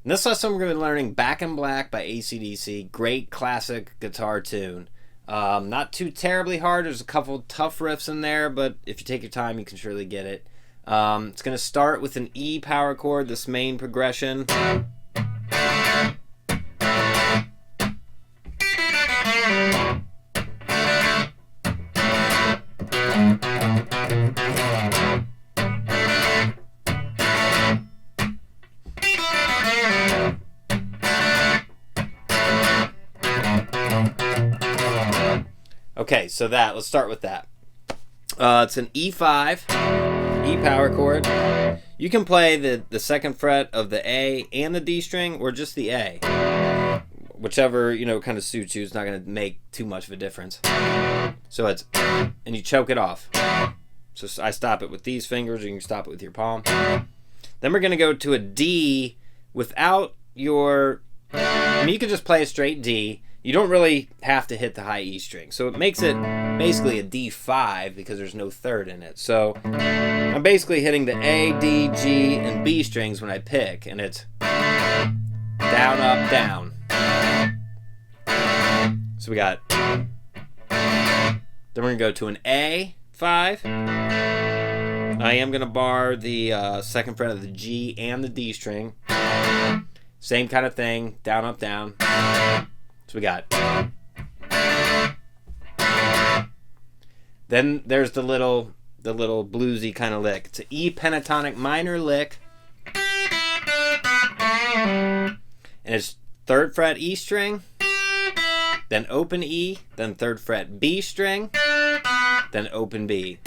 In this lesson, we're going to be learning Back in Black by AC/DC. Great classic guitar tune. Not too terribly hard. There's a couple tough riffs in there, but if you take your time, you can surely get it. It's going to start with an E power chord, this main progression. Okay, so let's start with that. It's an E5, E power chord. You can play the second fret of the A and the D string, or just the A. Whichever, kind of suits you. It's not going to make too much of a difference. So it's, and you choke it off. So I stop it with these fingers, or you can stop it with your palm. Then we're going to go to a D without your, you can just play a straight D. You don't really have to hit the high E string. So it makes it basically a D5 because there's no third in it. So I'm basically hitting the A, D, G, and B strings when I pick. And it's down, up, down. So we got, then we're going to go to an A5. I am going to bar the second fret of the G and the D string. Same kind of thing, down, up, down. So we got, then there's the little bluesy kind of lick. It's an E pentatonic minor lick, and it's third fret E string, then open E, then third fret B string, then open B.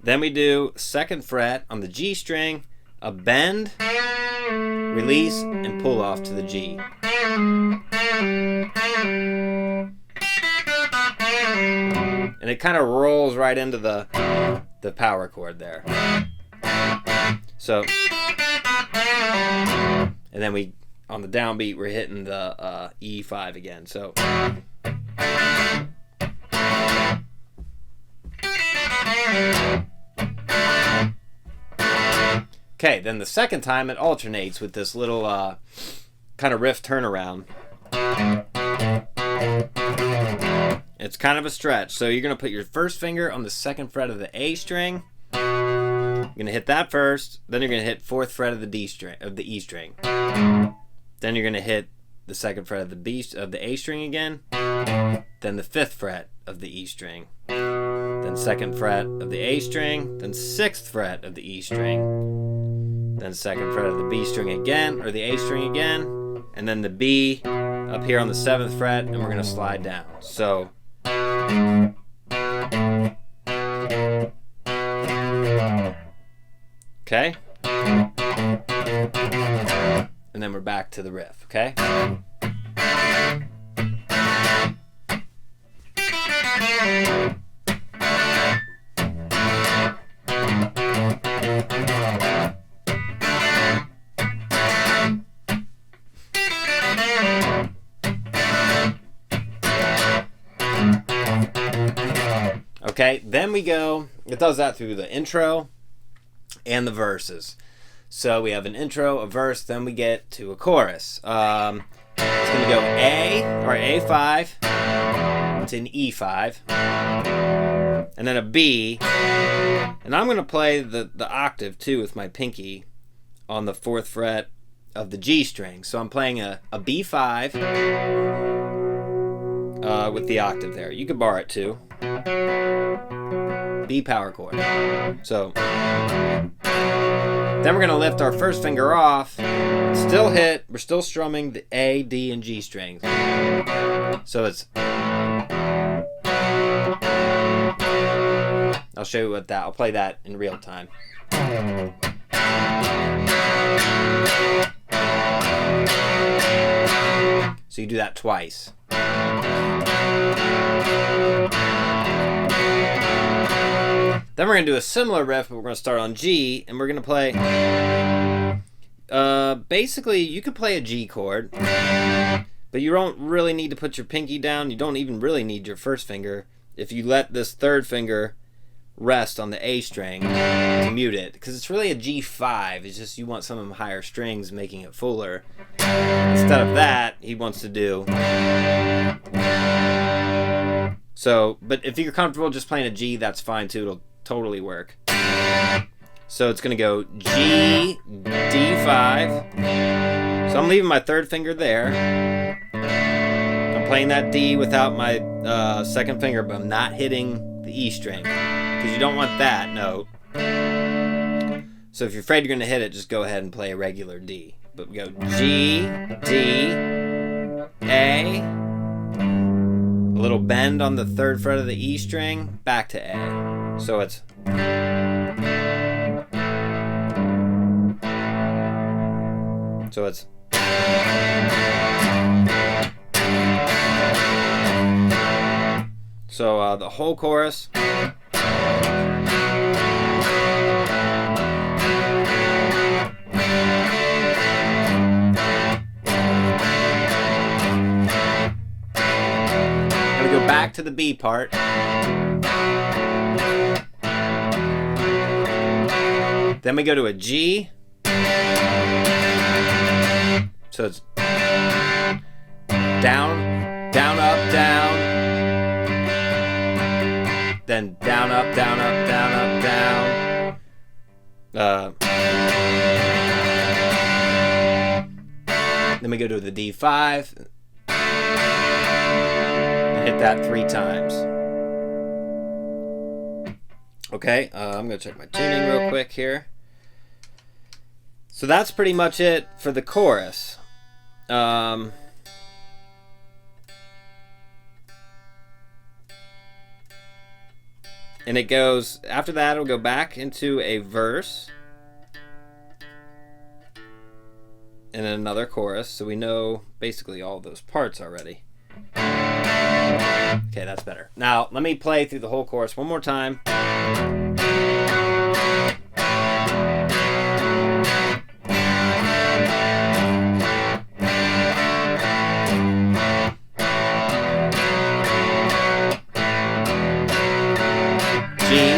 Then we do second fret on the G string, a bend, release, and pull off to the G. And it kind of rolls right into the power chord there. So, and then we, on the downbeat, we're hitting the E5 again. So, okay, then the second time it alternates with this little kind of riff turnaround. It's kind of a stretch. So you're going to put your first finger on the second fret of the A string. You're going to hit that first. Then you're going to hit fourth fret of the D string, of the E string. Then you're going to hit the second fret of the A string again. Then the fifth fret of the E string. Then second fret of the A string. Then sixth fret of the E string. Then second fret of the B string again, or the A string again. And then the B up here on the 7th fret, and we're going to slide down. So, okay? And then we're back to the riff, okay? Okay, then we go, it does that through the intro and the verses. So we have an intro, a verse, then we get to a chorus. It's going to go A, or A5, to an E5, and then a B, and I'm going to play the octave too with my pinky on the 4th fret of the G string. So I'm playing a B5 with the octave there. You could bar it too. B power chord. So then we're going to lift our first finger off, we're still strumming the A, D, and G strings. So it's, I'll show you I'll play that in real time. So you do that twice. Then we're going to do a similar riff, but we're going to start on G, and we're going to play, basically, you could play a G chord, but you don't really need to put your pinky down. You don't even really need your first finger. If you let this third finger rest on the A string to mute it, because it's really a G5. It's just you want some of them higher strings, making it fuller. Instead of that, he wants to do. So, but if you're comfortable just playing a G, that's fine too. It'll totally work. So it's gonna go G, D5. So I'm leaving my third finger there. I'm playing that D without my second finger, but I'm not hitting the E string, because you don't want that note. So if you're afraid you're gonna hit it, just go ahead and play a regular D. But we go G, D, A, a little bend on the third fret of the E string, back to A. So it's. So the whole chorus. Back to the B part. Then we go to a G. So it's down, down, up, down. Then down, up, down, up, down, up, down. Then we go to the D5. Hit that 3 times. Okay, I'm gonna check my tuning real quick here. So that's pretty much it for the chorus. And it goes, after that it'll go back into a verse and then another chorus, so we know basically all those parts already. Okay, that's better. Now, let me play through the whole chorus one more time. G.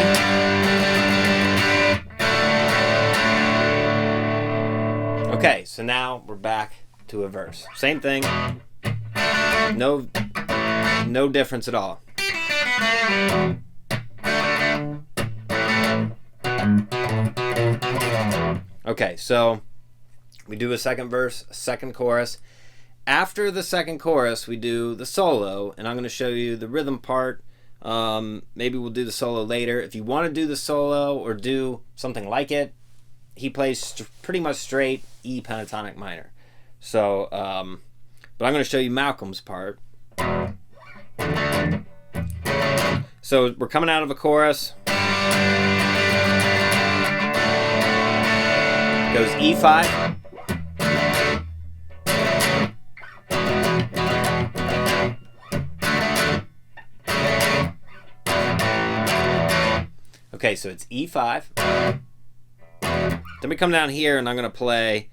Okay, so now we're back to a verse. Same thing. No difference at all. Okay, so we do a second verse, a second chorus. After the second chorus, we do the solo, and I'm going to show you the rhythm part. Maybe we'll do the solo later. If you want to do the solo or do something like it, he plays pretty much straight E pentatonic minor. So, but I'm going to show you Malcolm's part. So we're coming out of a chorus. Goes E5. Okay, so it's E5. Then we come down here and I'm going to play.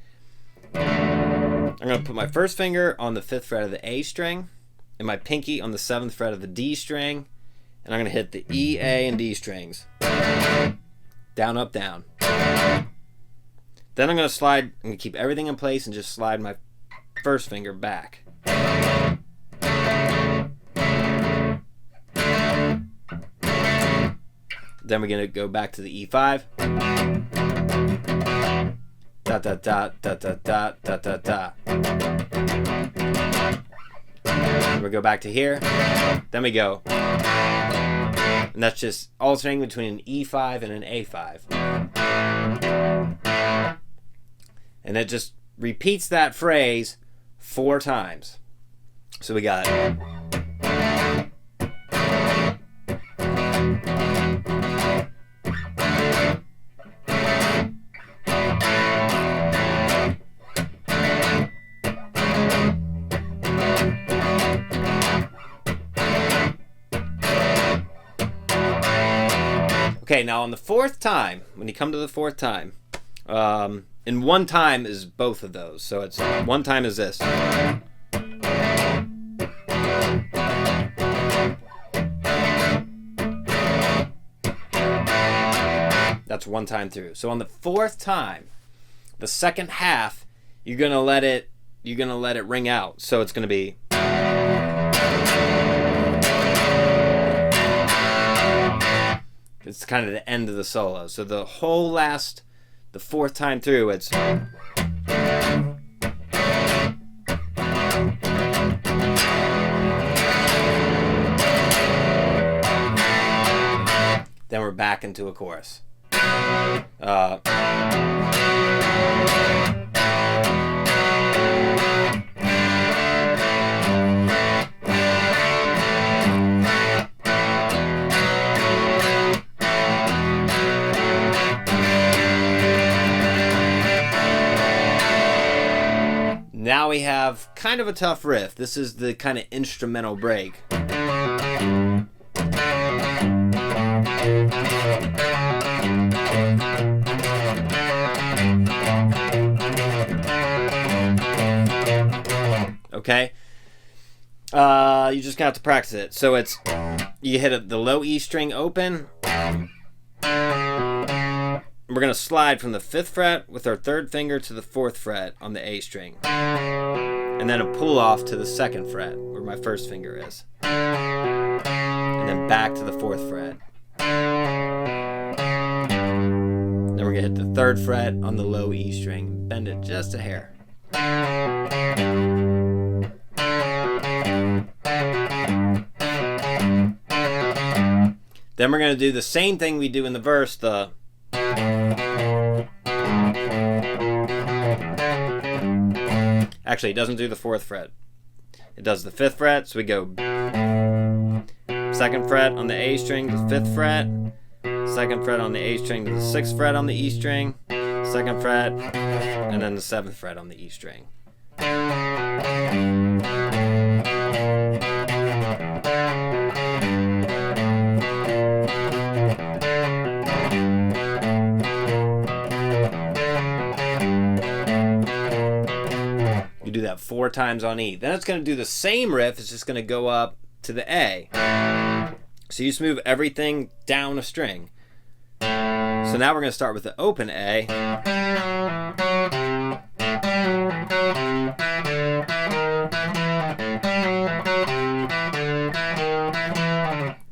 I'm going to put my first finger on the 5th fret of the A string and my pinky on the 7th fret of the D string, and I'm going to hit the E, A, and D strings. Down, up, down. Then I'm going to slide, I'm going to keep everything in place and just slide my first finger back. Then we're going to go back to the E5. Da da da da da da da da da. We go back to here. Then we go. And that's just alternating between an E5 and an A5. And it just repeats that phrase 4 times. So we got okay, now on the 4th time, when you come to the 4th time, and 1 time is both of those. So it's 1 time is this. starts one time through. So on the fourth time, the second half, you're gonna let it ring out. So it's gonna be. It's kind of the end of the solo. So the fourth time through, it's. Then we're back into a chorus. Now we have kind of a tough riff. This is the kind of instrumental break. Okay, you just got to practice it. So it's, you hit the low E string open. We're gonna slide from the 5th fret with our 3rd finger to the 4th fret on the A string, and then a pull off to the 2nd fret where my 1st finger is, and then back to the 4th fret. Then we're gonna hit the 3rd fret on the low E string, bend it just a hair. Then we're going to do the same thing we do in the verse, Actually, it doesn't do the 4th fret. It does the 5th fret, so we go 2nd fret on the A string to the 5th fret, 2nd fret on the A string to the 6th fret on the E string, 2nd fret, and then the 7th fret on the E string. Do that 4 times on E. Then it's going to do the same riff. It's just going to go up to the A. So you just move everything down a string. So now we're going to start with the open A.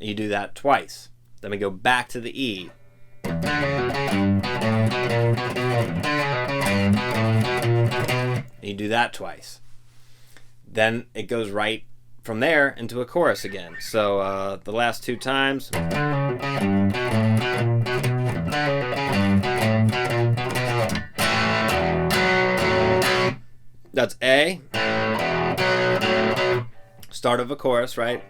And you do that twice. Then we go back to the E. And you do that twice. Then it goes right from there into a chorus again. So the last 2 times. That's A. Start of a chorus, right?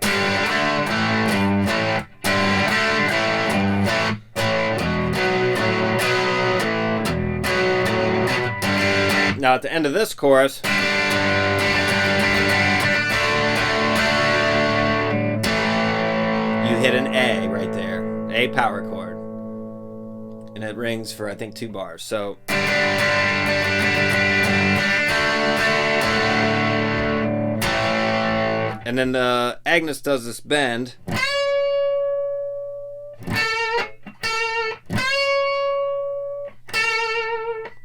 Now at the end of this chorus, you hit an A right there, A power chord, and it rings for I think 2 bars. So and then Angus does this bend.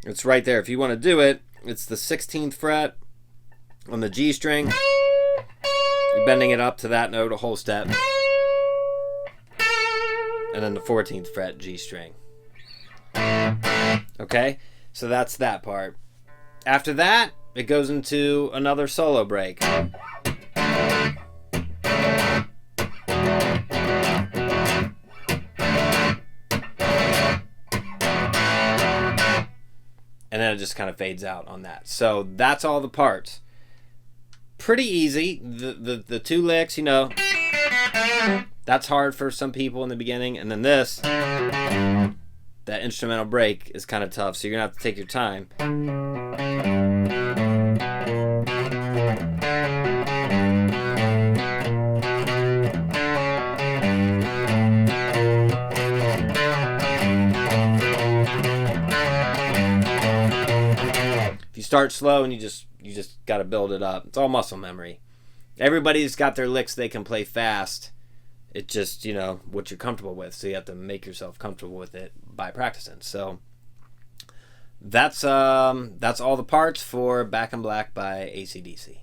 It's right there. If you want to do it, it's the 16th fret on the G string. You're bending it up to that note a whole step. And then the 14th fret G string. Okay? So that's that part. After that, it goes into another solo break. And then it just kind of fades out on that. So that's all the parts. Pretty easy. The 2 licks, you know, that's hard for some people in the beginning. And then this, that instrumental break is kind of tough. So you're going to have to take your time. You start slow and you just got to build it up. It's all muscle memory. Everybody's got their licks they can play fast, It just, you know, what you're comfortable with. So you have to make yourself comfortable with it by practicing. So that's all the parts for Back in Black by AC/DC.